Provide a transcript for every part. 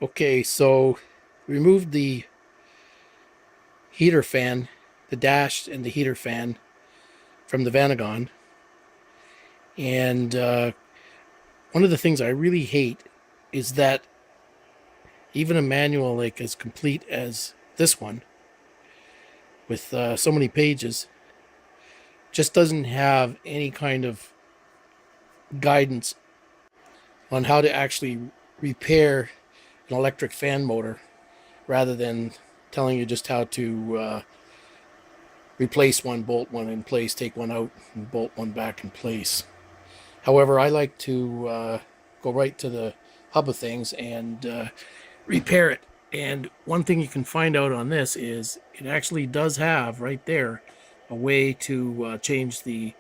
Okay, so removed the heater fan, the dash and the heater fan from the Vanagon. And one of the things I really hate is that even a manual like as complete as this one, with so many pages, just doesn't have any kind of guidance on how to actually repair an electric fan motor, rather than telling you just how to replace one, bolt one in place, take one out, and bolt one back in place. However, I like to go right to the hub of things and repair it. And one thing you can find out on this is it actually does have right there a way to change the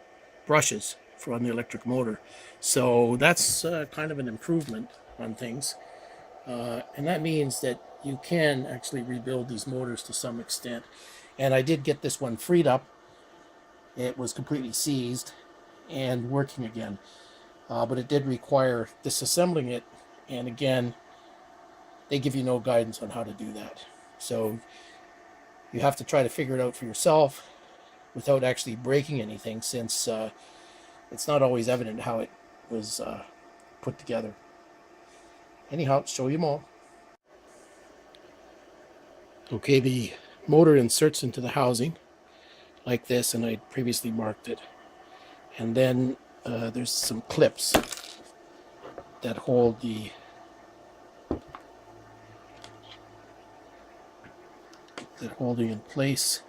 brushes on the electric motor. So that's kind of an improvement on things. And that means that you can actually rebuild these motors to some extent. And I did get this one freed up. It was completely seized and working again. But it did require disassembling it. And again, they give you no guidance on how to do that. So you have to try to figure it out for yourself without actually breaking anything, since it's not always evident how it was put together. Anyhow, show you more. Okay, the motor inserts into the housing like this, and I previously marked it. And then there's some clips that hold the in place.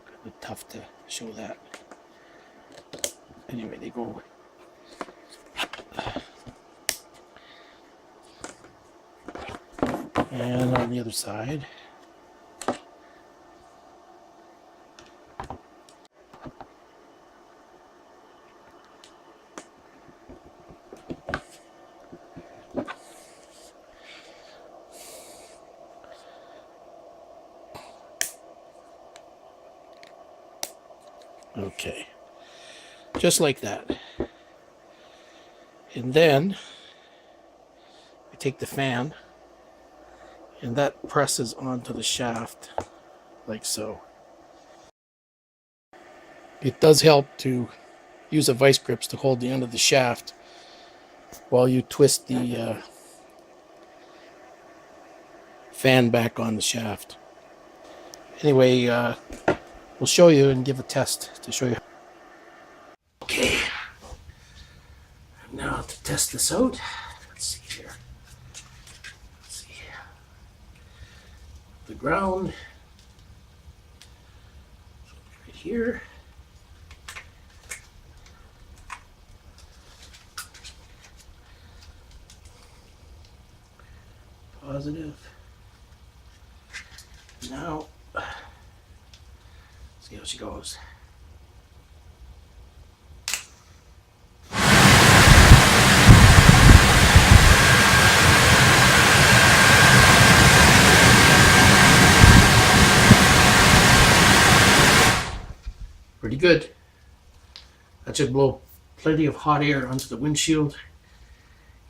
Kind of tough to show that. Anyway, they go. And on the other side, okay, just like that. And then I take the fan, and that presses onto the shaft like so. It does help to use a vice grips to hold the end of the shaft while you twist the fan back on the shaft. Anyway, we'll show you and give a test to show you. Okay, now to test this out, let's see here. Let's see. The ground right here. Positive. Now, see how she goes. Pretty good. That should blow plenty of hot air onto the windshield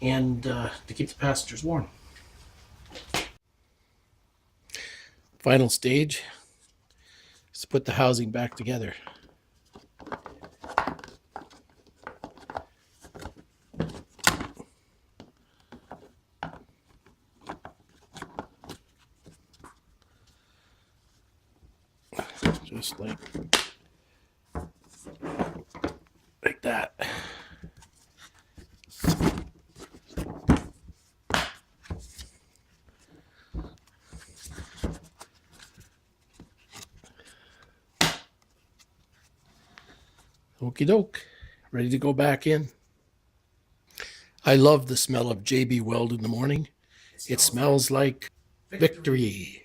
and to keep the passengers warm. Final stage is to put the housing back together. Just like that. Okie doke, ready to go back in. I love the smell of JB Weld in the morning. It smells like victory.